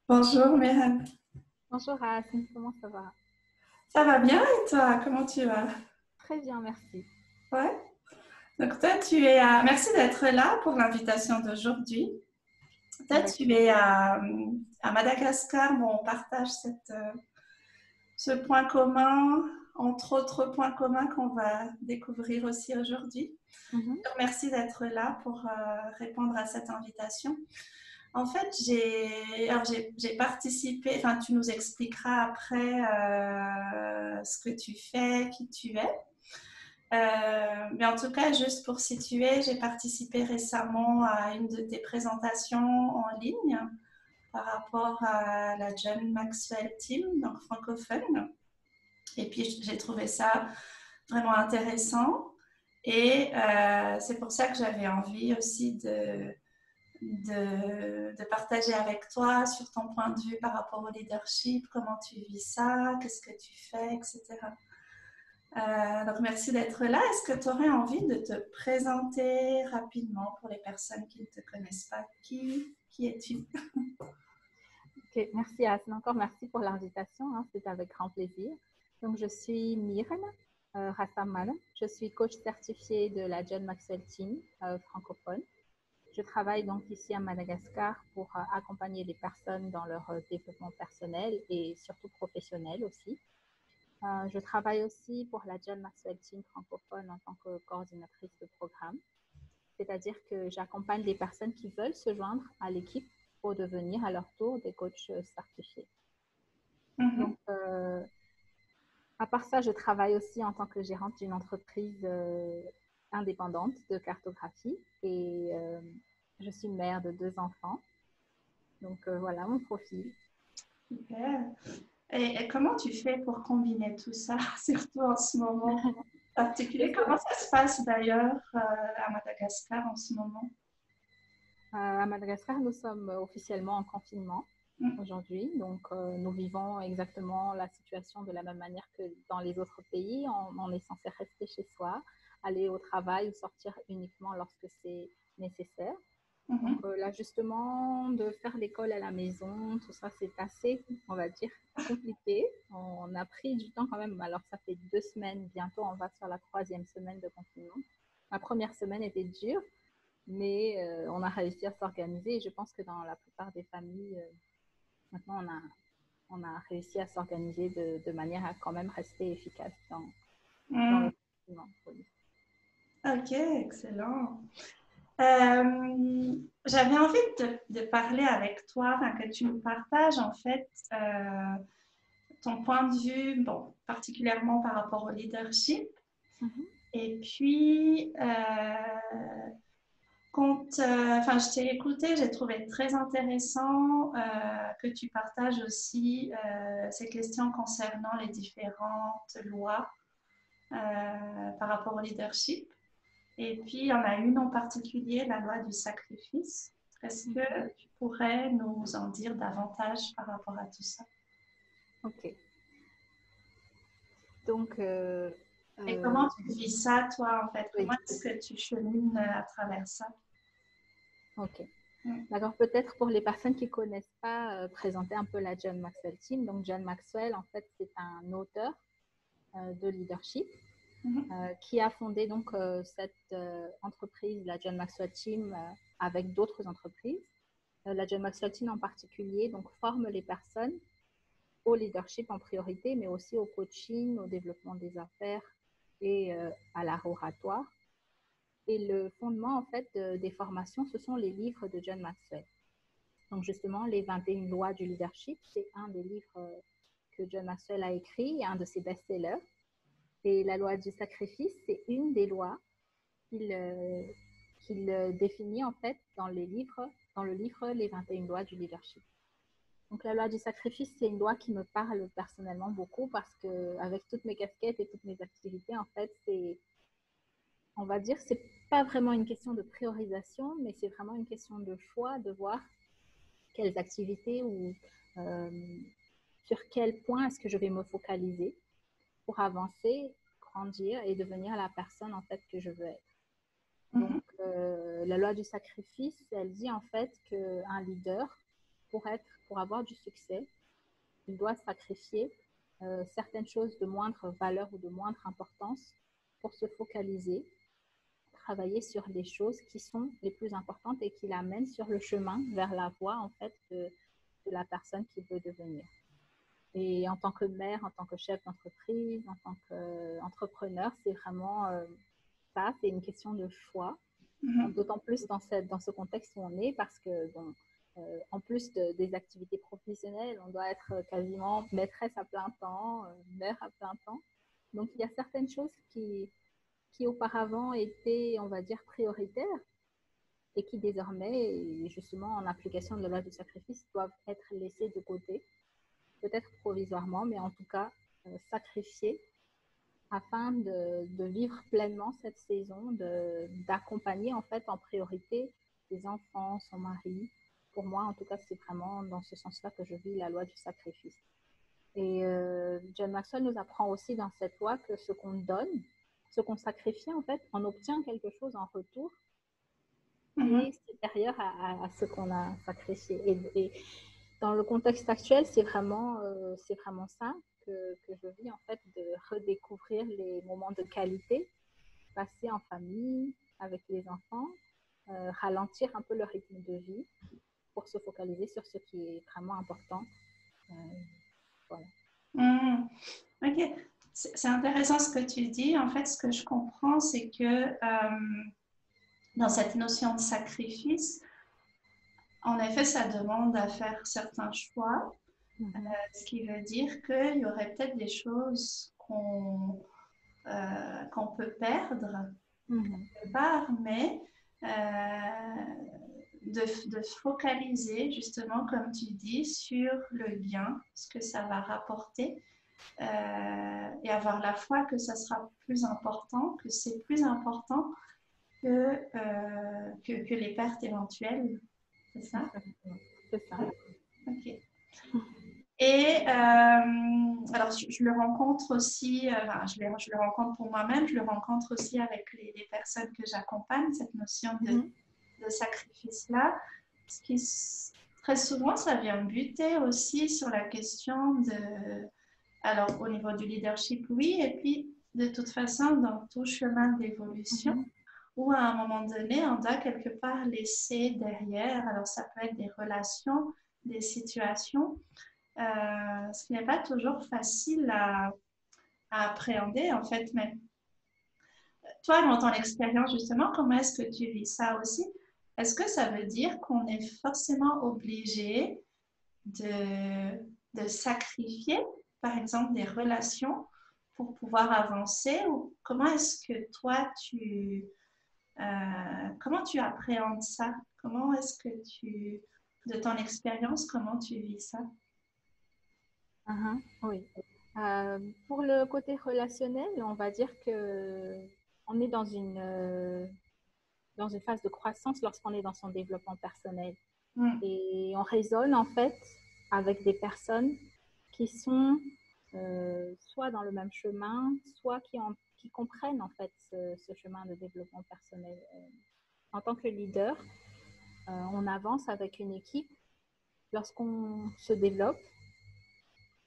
Bonjour Mehan. Bonjour Racine, comment ça va? Ça va bien et toi, comment tu vas? Très bien, merci. Ouais. Donc toi, tu es à... Merci d'être là pour l'invitation d'aujourd'hui. Toi, Avec tu es à Madagascar. Bon, on partage ce point commun, entre autres points communs qu'on va découvrir aussi aujourd'hui. Mhm. Je te remercie d'être là pour répondre à cette invitation. En fait, j'ai participé, enfin, tu nous expliqueras après ce que tu fais, qui tu es. Mais en tout cas, juste pour situer, j'ai participé récemment à une de tes présentations en ligne par rapport à la John Maxwell Team, donc francophone. Et puis, j'ai trouvé ça vraiment intéressant. Et c'est pour ça que j'avais envie aussi de partager avec toi sur ton point de vue par rapport au leadership, comment tu vis ça, qu'est-ce que tu fais, etc. Donc, merci d'être là. Est-ce que tu aurais envie de te présenter rapidement pour les personnes qui ne te connaissent pas? Qui es-tu? Ok, merci Racine, encore merci pour l'invitation, hein, c'est avec grand plaisir. Donc, je suis Myrne Rassaman, je suis coach certifiée de la John Maxwell Team francophone. Je travaille donc ici à Madagascar pour accompagner les personnes dans leur développement personnel et surtout professionnel aussi. Je travaille aussi pour la John Maxwell Team francophone en tant que coordinatrice de programme. C'est-à-dire que j'accompagne des personnes qui veulent se joindre à l'équipe pour devenir à leur tour des coachs certifiés. Mhm. Donc, à part ça, je travaille aussi en tant que gérante d'une entreprise indépendante de cartographie et je suis mère de 2 enfants. Donc, voilà mon profil. Super. Et comment tu fais pour combiner tout ça, surtout en ce moment particulier? Comment ça se passe d'ailleurs à Madagascar en ce moment? À Madagascar, nous sommes officiellement en confinement Mm. aujourd'hui. Donc, nous vivons exactement la situation de la même manière que dans les autres pays. On est censé rester chez soi, aller au travail ou sortir uniquement lorsque c'est nécessaire. Donc, Mhm. l'ajustement de faire l'école à la maison, tout ça, c'est assez, on va dire, compliqué. On a pris du temps quand même. Alors, ça fait 2 semaines. Bientôt, on va sur la troisième semaine de confinement. La première semaine était dure, mais on a réussi à s'organiser et je pense que dans la plupart des familles, maintenant, on a réussi à s'organiser de manière à quand même rester efficace dans le Mm. confinement. Oui. Ok, excellent. J'avais envie de parler avec toi, enfin, que tu nous partages en fait ton point de vue, bon, particulièrement par rapport au leadership. Mhm. Et puis, enfin, je t'ai écouté, j'ai trouvé très intéressant que tu partages aussi ces questions concernant les différentes lois par rapport au leadership. Et puis, il y en a une en particulier, la loi du sacrifice. Est-ce Mhm. que tu pourrais nous en dire davantage par rapport à tout ça? Ok. Donc, Et comment tu vis ça, toi, en fait? oui, Comment est-ce que tu chemines à travers ça? ok. Mm. D'accord, peut-être pour les personnes qui ne connaissent pas, présenter un peu la John Maxwell Team. Donc, John Maxwell, en fait, c'est un auteur de leadership Mhm. qui a fondé donc cette entreprise, la John Maxwell Team, avec d'autres entreprises. La John Maxwell Team en particulier donc, forme les personnes au leadership en priorité, mais aussi au coaching, au développement des affaires et à l'art oratoire. Et le fondement en fait des formations, ce sont les livres de John Maxwell. Donc justement, les 21 lois du leadership, c'est un des livres que John Maxwell a écrit, un de ses best-sellers. Et la loi du sacrifice, c'est une des lois qu'il définit en fait dans le livre Les 21 lois du leadership. Donc la loi du sacrifice, c'est une loi qui me parle personnellement beaucoup parce que avec toutes mes casquettes et toutes mes activités, en fait, c'est, on va dire, c'est pas vraiment une question de priorisation, mais c'est vraiment une question de choix, de voir quelles activités ou euh, sur quel point est-ce que je vais me focaliser pour avancer, grandir et devenir la personne en fait que je veux être. Donc, Mhm. la loi du sacrifice, elle dit en fait qu'un leader, pour avoir du succès, il doit sacrifier certaines choses de moindre valeur ou de moindre importance pour se focaliser, travailler sur les choses qui sont les plus importantes et qui l'amènent sur le chemin vers la voie en fait de la personne qu'il veut devenir. Et en tant que mère, en tant que chef d'entreprise, en tant qu'entrepreneur, c'est vraiment ça, c'est une question de choix. D'autant plus dans ce contexte où on est, parce que bon, en plus des activités professionnelles, on doit être quasiment maîtresse à plein temps, mère à plein temps. Donc il y a certaines choses qui auparavant étaient, on va dire, prioritaires et qui désormais, justement en application de la loi du sacrifice, doivent être laissées de côté, peut-être provisoirement, mais en tout cas sacrifiées afin de vivre pleinement cette saison, d'accompagner en fait en priorité ses enfants, son mari. Pour moi, en tout cas, c'est vraiment dans ce sens-là que je vis la loi du sacrifice. Et John Maxwell nous apprend aussi dans cette loi que ce qu'on donne, ce qu'on sacrifie, en fait, on obtient quelque chose en retour qui est supérieur à ce qu'on a sacrifié. Et dans le contexte actuel, c'est vraiment ça que je vis, en fait, de redécouvrir les moments de qualité passés en famille, avec les enfants, ralentir un peu le rythme de vie pour se focaliser sur ce qui est vraiment important. Voilà. Ok, c'est intéressant ce que tu dis. En fait, ce que je comprends, c'est que dans cette notion de sacrifice, en effet, ça demande à faire certains choix, ce qui veut dire qu'il y aurait peut-être des choses qu'on peut perdre quelque part, mais de focaliser justement, comme tu dis, sur le gain, ce que ça va rapporter, et avoir la foi que ça sera plus important, que c'est plus important que les pertes éventuelles. C'est ça? C'est ça. Ok. Et alors, je le rencontre aussi, je le rencontre pour moi-même, je le rencontre aussi avec les personnes que j'accompagne, cette notion de sacrifice-là. Ce qui, très souvent, ça vient buter aussi sur la question de, alors au niveau du leadership, oui, et puis de toute façon, dans tout chemin d'évolution, où à un moment donné, on doit quelque part laisser derrière, alors ça peut être des relations, des situations, ce qui n'est pas toujours facile à appréhender en fait. Mais toi, dans ton expérience justement, comment est-ce que tu vis ça aussi? Est-ce que ça veut dire qu'on est forcément obligé de sacrifier, par exemple, des relations pour pouvoir avancer? Ou comment est-ce que toi, comment tu appréhendes ça? Comment est-ce que de ton expérience, comment tu vis ça? Oui. Pour le côté relationnel, on va dire que on est dans une phase de croissance lorsqu'on est dans son développement personnel. Et on raisonne en fait avec des personnes qui sont soit dans le même chemin, soit qui comprennent en fait ce chemin de développement personnel. En tant que leader, on avance avec une équipe. Lorsqu'on se développe,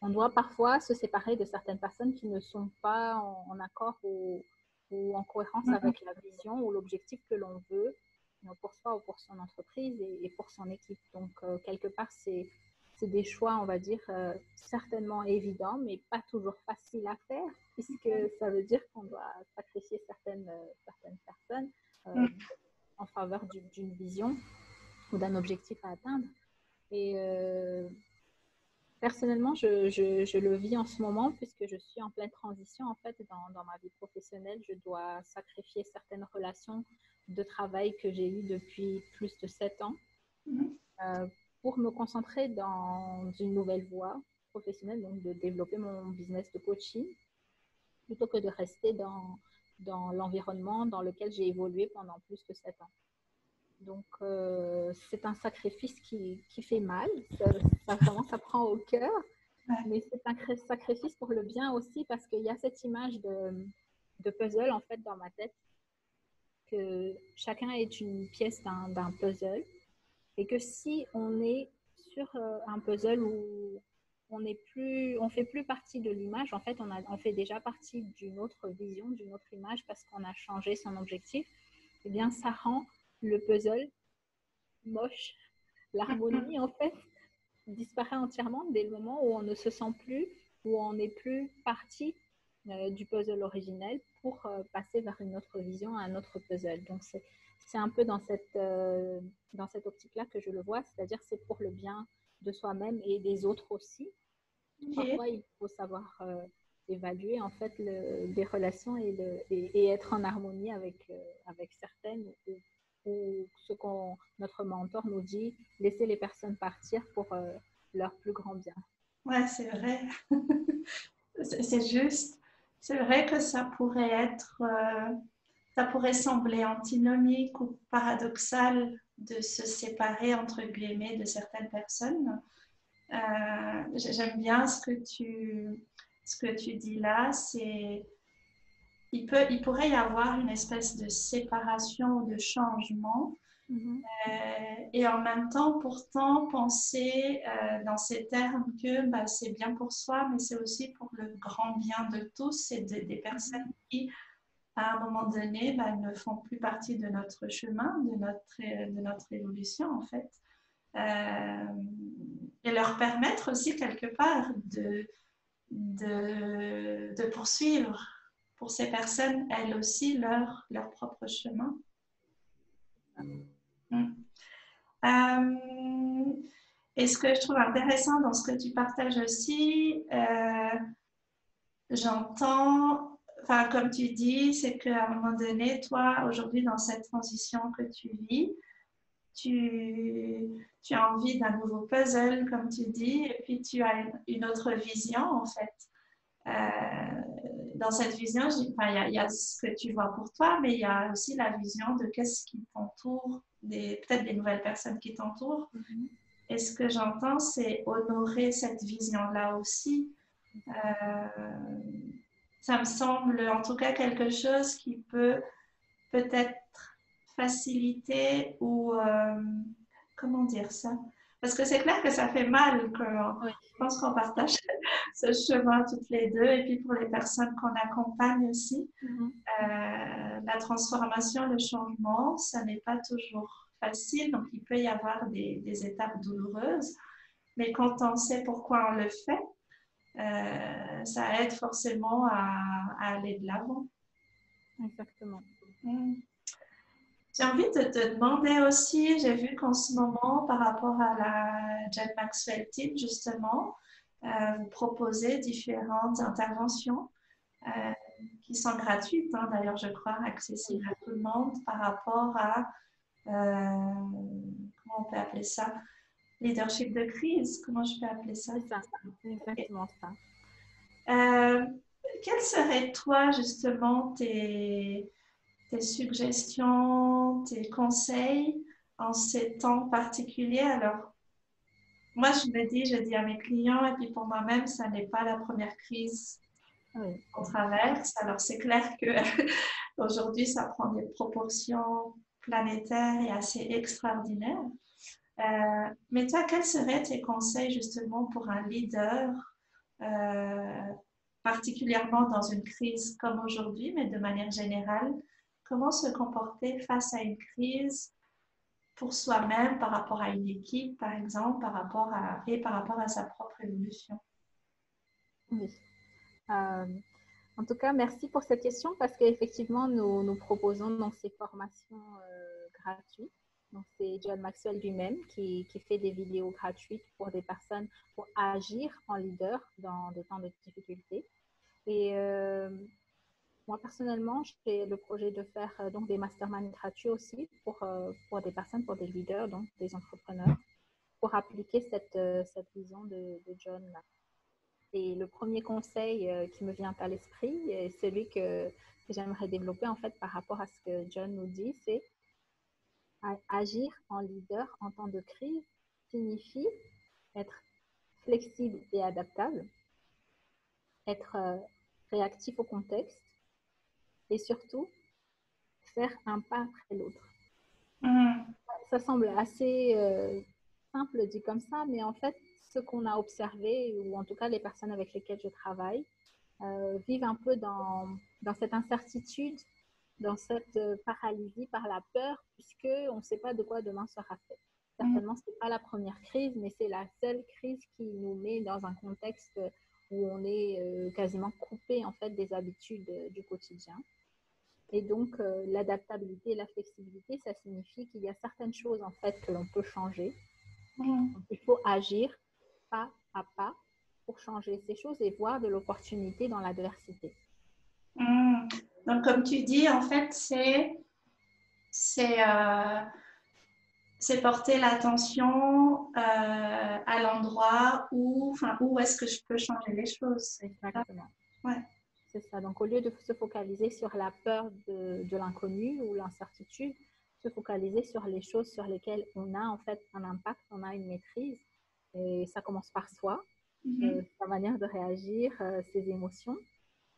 on doit parfois se séparer de certaines personnes qui ne sont pas en accord ou en cohérence avec la vision ou l'objectif que l'on veut pour soi ou pour son entreprise et pour son équipe. Donc, quelque part, c'est des choix, on va dire, certainement évidents, mais pas toujours faciles à faire, puisque ça veut dire qu'on doit sacrifier certaines personnes en faveur d'une vision ou d'un objectif à atteindre. Et personnellement, je le vis en ce moment puisque je suis en pleine transition en fait dans ma vie professionnelle. Je dois sacrifier certaines relations de travail que j'ai eues depuis plus de 7 ans pour me concentrer dans une nouvelle voie professionnelle, donc de développer mon business de coaching plutôt que de rester dans l'environnement dans lequel j'ai évolué pendant plus de 7 ans. Donc, c'est un sacrifice qui fait mal, ça prend au cœur, mais c'est un sacrifice pour le bien aussi parce qu'il y a cette image de puzzle en fait dans ma tête, que chacun est une pièce d'un puzzle et que si on est sur un puzzle où on fait plus partie de l'image. En fait, on fait déjà partie d'une autre vision, d'une autre image parce qu'on a changé son objectif. Eh bien, ça rend le puzzle moche. L'harmonie, en fait, disparaît entièrement dès le moment où on ne se sent plus, où on n'est plus partie du puzzle originel pour passer vers une autre vision, un autre puzzle. Donc, c'est un peu dans cette optique-là que je le vois, c'est-à-dire c'est pour le bien de soi-même et des autres aussi. Ok. Parfois, il faut savoir évaluer en fait les relations et être en harmonie avec certaines ou ce qu'on notre mentor nous dit, laisser les personnes partir pour leur plus grand bien. Ouais, c'est vrai. C'est juste. C'est vrai que ça pourrait sembler antinomique ou paradoxal de se séparer, entre guillemets, de certaines personnes. J'aime bien ce que tu dis là. Il pourrait y avoir une espèce de séparation ou de changement. Et en même temps, pourtant, penser dans ces termes que bah, c'est bien pour soi, mais c'est aussi pour le grand bien de tous et des personnes qui, à un moment donné, bah, ne font plus partie de notre chemin, de notre évolution, en fait. Et leur permettre aussi, quelque part, de poursuivre pour ces personnes, elles aussi, leur propre chemin. Mm. Et ce que je trouve intéressant dans ce que tu partages aussi, j'entends, enfin, comme tu dis, c'est qu'à un moment donné, toi, aujourd'hui, dans cette transition que tu vis, tu as envie d'un nouveau puzzle, comme tu dis, et puis tu as une autre vision, en fait. Dans cette vision, enfin, il y a ce que tu vois pour toi, mais il y a aussi la vision de qu'est-ce qui t'entoure, peut-être des nouvelles personnes qui t'entourent. Et ce que j'entends, c'est honorer cette vision-là aussi. Ça me semble en tout cas quelque chose qui peut peut-être faciliter ou comment dire ça? Parce que c'est clair que ça fait mal Oui. je pense qu'on partage ce chemin toutes les deux et puis pour les personnes qu'on accompagne aussi. La transformation, le changement, ça n'est pas toujours facile, donc il peut y avoir des étapes douloureuses, mais quand on sait pourquoi on le fait, ça aide forcément à aller de l'avant. Exactement. J'ai envie de te demander aussi, j'ai vu qu'en ce moment, par rapport à la John Maxwell Team, justement, vous proposez différentes interventions qui sont gratuites, hein, d'ailleurs, je crois, accessibles à tout le monde par rapport à, comment on peut appeler ça, leadership de crise, comment je peux appeler ça? C'est ça, exactement ça. Quelles seraient, toi, justement, tes suggestions, tes conseils en ces temps particuliers? Alors, moi, je dis à mes clients, et puis pour moi-même, ça n'est pas la première crise qu'on traverse. Alors, c'est clair que aujourd'hui, ça prend des proportions planétaires et assez extraordinaires. Mais toi, quels seraient tes conseils justement pour un leader, particulièrement dans une crise comme aujourd'hui, mais de manière générale? Comment se comporter face à une crise pour soi-même, par rapport à une équipe, par exemple, et par rapport à sa propre évolution? Oui. En tout cas, merci pour cette question parce qu'effectivement, nous proposons donc ces formations gratuites. Donc, c'est John Maxwell lui-même qui fait des vidéos gratuites pour des personnes pour agir en leader dans des temps de difficulté. Et moi, personnellement, j'ai le projet de faire donc des masterminds gratuits aussi pour des personnes, pour des leaders, donc des entrepreneurs, pour appliquer cette vision de John là. Et le premier conseil qui me vient à l'esprit, et celui que j'aimerais développer en fait par rapport à ce que John nous dit, c'est agir en leader en temps de crise signifie être flexible et adaptable, être réactif au contexte et surtout faire un pas après l'autre. Ça semble assez simple dit comme ça, mais en fait, ce qu'on a observé, ou en tout cas les personnes avec lesquelles je travaille, vivent un peu dans cette incertitude, dans cette paralysie par la peur, puisqu'on ne sait pas de quoi demain sera fait. Certainement, ce n'est pas la première crise, mais c'est la seule crise qui nous met dans un contexte où on est quasiment coupé en fait, des habitudes du quotidien. Et donc, l'adaptabilité et la flexibilité, ça signifie qu'il y a certaines choses en fait que l'on peut changer. Donc, il faut agir pas à pas pour changer ces choses et voir de l'opportunité dans l'adversité. Donc, comme tu dis, en fait, c'est porter l'attention à l'endroit où est-ce que je peux changer les choses. Exactement. Ouais. C'est ça. Donc, au lieu de se focaliser sur la peur de l'inconnu ou l'incertitude, se focaliser sur les choses sur lesquelles on a en fait un impact, on a une maîtrise. Et ça commence par soi, sa manière de réagir, ses émotions,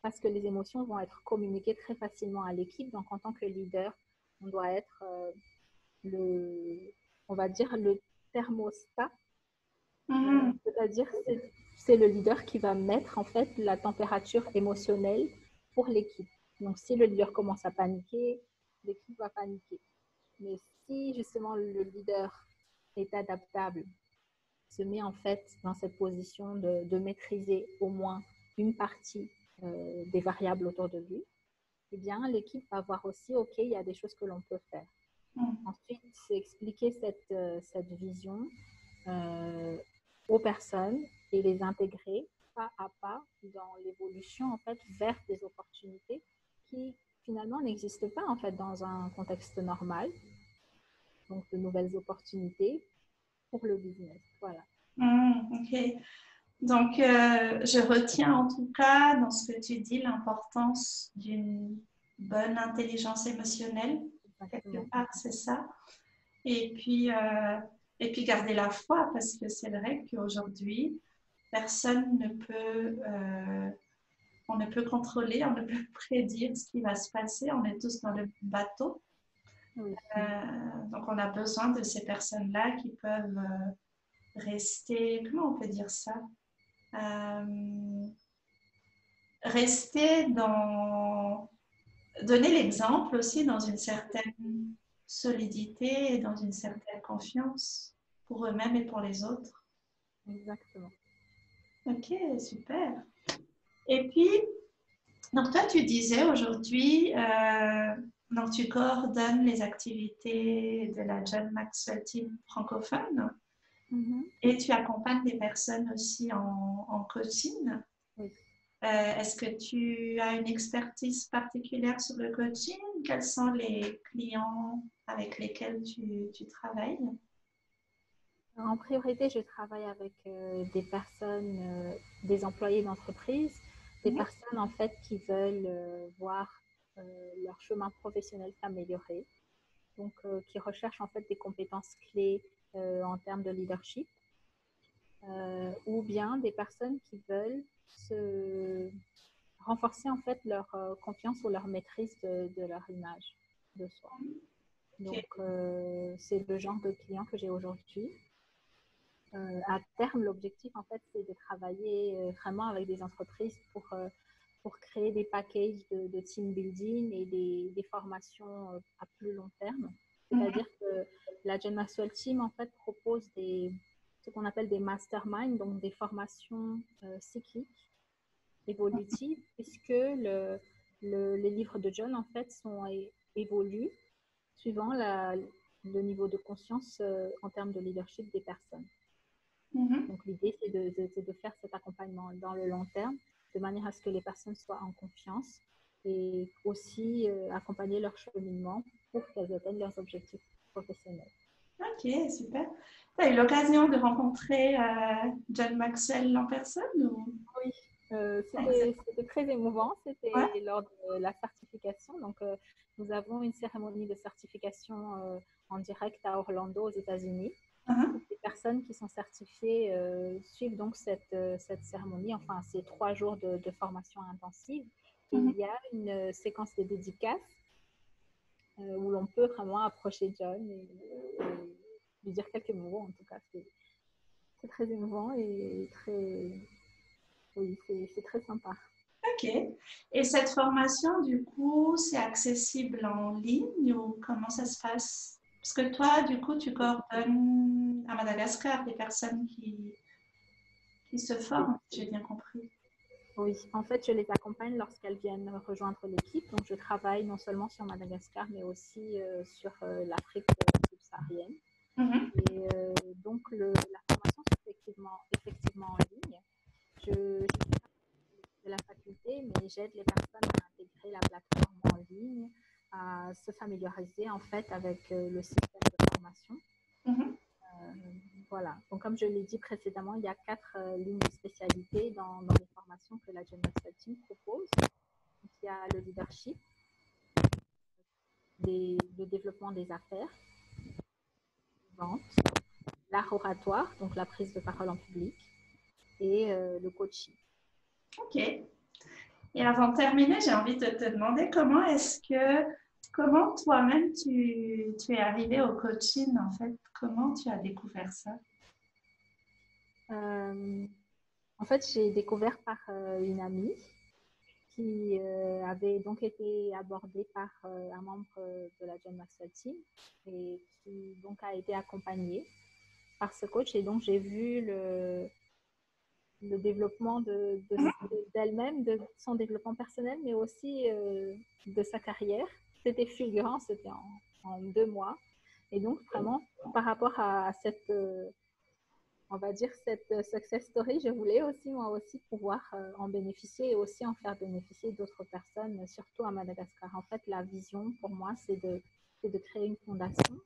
parce que les émotions vont être communiquées très facilement à l'équipe. Donc, en tant que leader, on doit être on va dire, le thermostat. C'est-à-dire, c'est le leader qui va mettre en fait la température émotionnelle pour l'équipe. Donc, si le leader commence à paniquer, l'équipe va paniquer. Mais si justement le leader est adaptable, se met en fait dans cette position de maîtriser au moins une partie des variables autour de lui, eh bien, l'équipe va voir aussi, OK, il y a des choses que l'on peut faire. Ensuite, c'est expliquer cette vision aux personnes et les intégrer pas à pas dans l'évolution en fait vers des opportunités qui finalement n'existent pas en fait dans un contexte normal. Donc de nouvelles opportunités pour le business. Voilà. Ok. Donc, je retiens en tout cas dans ce que tu dis l'importance d'une bonne intelligence émotionnelle. Exactement. Quelque part, c'est ça. Et puis garder la foi, parce que c'est vrai qu'aujourd'hui, personne ne peut, on ne peut contrôler, on ne peut prédire ce qui va se passer. On est tous dans le bateau. Oui. Donc, on a besoin de ces personnes-là qui peuvent rester, comment on peut dire ça? Rester dans, donner l'exemple aussi dans une certaine solidité et dans une certaine confiance pour eux-mêmes et pour les autres. Exactement. Ok, super. Et puis, donc toi, tu disais aujourd'hui, donc tu coordonnes les activités de la John Maxwell Team francophone et tu accompagnes des personnes aussi en coaching. Oui. Est-ce que tu as une expertise particulière sur le coaching? Quels sont les clients avec lesquels tu travailles? En priorité, je travaille avec des personnes, des employés d'entreprise, des personnes en fait qui veulent voir leur chemin professionnel s'améliorer, donc qui recherchent en fait des compétences clés en termes de leadership, ou bien des personnes qui veulent se renforcer en fait leur confiance ou leur maîtrise de leur image de soi. Donc, c'est le genre de client que j'ai aujourd'hui. À terme, l'objectif, en fait, c'est de travailler vraiment avec des entreprises pour créer des packages de team building et des formations à plus long terme. C'est-à-dire que la John Maxwell Team, en fait, propose ce qu'on appelle des masterminds, donc des formations cycliques, évolutives, puisque les livres de John, en fait, évoluent suivant le niveau de conscience en termes de leadership des personnes. Donc, l'idée, c'est de faire cet accompagnement dans le long terme, de manière à ce que les personnes soient en confiance et aussi accompagner leur cheminement pour qu'elles atteignent leurs objectifs professionnels. Ok, super. Tu as eu l'occasion de rencontrer John Maxwell en personne ou... Oui, c'était très émouvant. C'était lors de la certification. Donc, nous avons une cérémonie de certification en direct à Orlando, aux États-Unis. Les personnes qui sont certifiées suivent donc cette cérémonie, enfin, c'est 3 jours de formation intensive. Et il y a une séquence de dédicaces où l'on peut vraiment approcher John et lui dire quelques mots. En tout cas, c'est très émouvant et oui, c'est très sympa. Ok. Et cette formation, du coup, c'est accessible en ligne ou comment ça se passe? Parce que toi, du coup, tu coordonnes à Madagascar des personnes qui se forment, si j'ai bien compris. Oui, en fait, je les accompagne lorsqu'elles viennent rejoindre l'équipe. Donc, je travaille non seulement sur Madagascar, mais aussi sur l'Afrique subsaharienne. Mhm. Et donc, la formation, c'est effectivement en ligne. Je suis de la faculté, mais j'aide les personnes à intégrer la plateforme en ligne, à se familiariser en fait avec le système de formation. Mhm. Voilà. Donc, comme je l'ai dit précédemment, il y a 4 lignes de spécialité dans les formations que la John Maxwell Team propose. Donc, il y a le leadership, le développement des affaires, vente, l'art oratoire, donc la prise de parole en public, et le coaching. Ok. Et avant de terminer, j'ai envie de te demander comment toi-même tu es arrivé au coaching en fait? Comment tu as découvert ça? En fait, j'ai découvert par une amie qui avait donc été abordée par un membre de la John Maxwell Team et qui donc a été accompagnée par ce coach. Et donc, j'ai vu le développement d'elle-même, de son développement personnel, mais aussi de sa carrière. C'était fulgurant, c'était en 2 mois. Et donc, vraiment, par rapport à cette, on va dire, cette success story, je voulais aussi, moi aussi, pouvoir en bénéficier et aussi en faire bénéficier d'autres personnes, surtout à Madagascar. En fait, la vision, pour moi, c'est de créer une fondation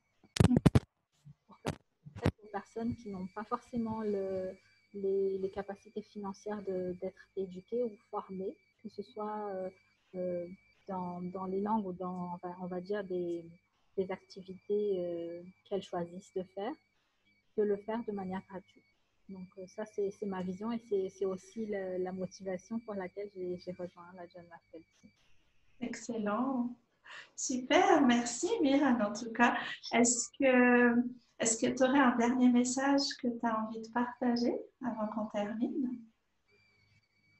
pour permettre aux personnes qui n'ont pas forcément les capacités financières d'être éduquées ou formées, que ce soit dans les langues ou dans, on va dire, des activités qu'elles choisissent de faire, de le faire de manière gratuite. Donc ça, c'est ma vision et c'est aussi la motivation pour laquelle j'ai rejoint la John Maxwell Team. Excellent. Super, merci Myriam en tout cas. Est-ce que est-ce que tu aurais un dernier message que tu as envie de partager avant qu'on termine?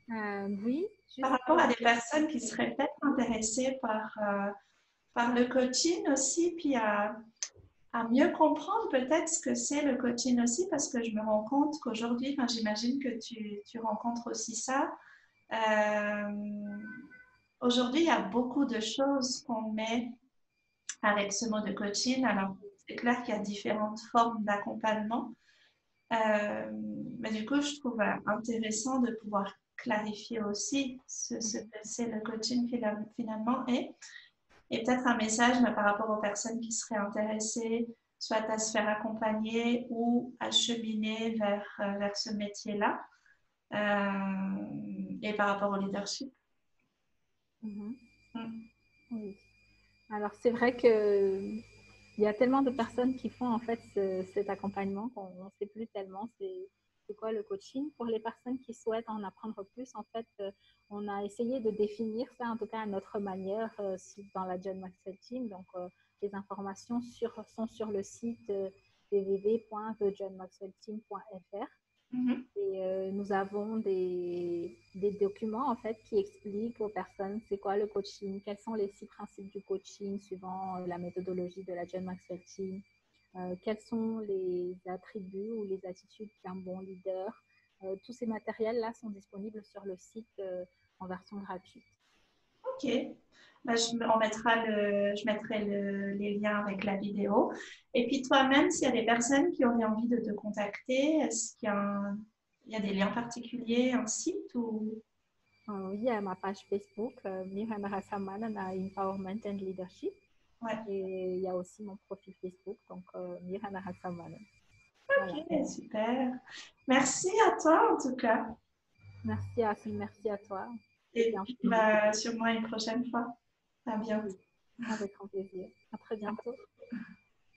Oui, Par juste rapport à des personnes qui seraient peut-être intéressées par le coaching aussi, puis à mieux comprendre peut-être ce que c'est le coaching aussi, parce que je me rends compte qu'aujourd'hui, enfin, j'imagine que tu rencontres aussi ça. Aujourd'hui, il y a beaucoup de choses qu'on met avec ce mot de coaching. Alors, c'est clair qu'il y a différentes formes d'accompagnement. Mais du coup, je trouve intéressant de pouvoir clarifier aussi ce que c'est le coaching finalement et peut-être un message par rapport aux personnes qui seraient intéressées soit à se faire accompagner ou à cheminer vers ce métier-là et par rapport au leadership. Oui. Alors, c'est vrai que il y a tellement de personnes qui font en fait cet accompagnement qu'on ne sait plus tellement c'est quoi le coaching. Pour les personnes qui souhaitent en apprendre plus, en fait, on a essayé de définir ça, en tout cas à notre manière, dans la John Maxwell Team. Donc, les informations sont sur le site www.thejohnmaxwellteam.fr. Et nous avons des documents en fait qui expliquent aux personnes c'est quoi le coaching, quels sont les 6 principes du coaching suivant la méthodologie de la John Maxwell Team, quels sont les attributs ou les attitudes d'un bon leader. Tous ces matériels-là sont disponibles sur le site en version gratuite. Ok. Bah, je mettrai les liens avec la vidéo. Et puis toi-même, s'il y a des personnes qui auraient envie de te contacter, est-ce il y a des liens particuliers, un site ou... Oui, il y a ma page Facebook, Myriam Rassamana Empowerment and Leadership. Ouais. Et il y a aussi mon profil Facebook, donc Myriam Rassamana. Ok, voilà. Super. Merci à toi en tout cas. Merci Asile, merci à toi. Et puis, sûrement une prochaine fois. À bientôt. Oui, avec grand plaisir. À très bientôt.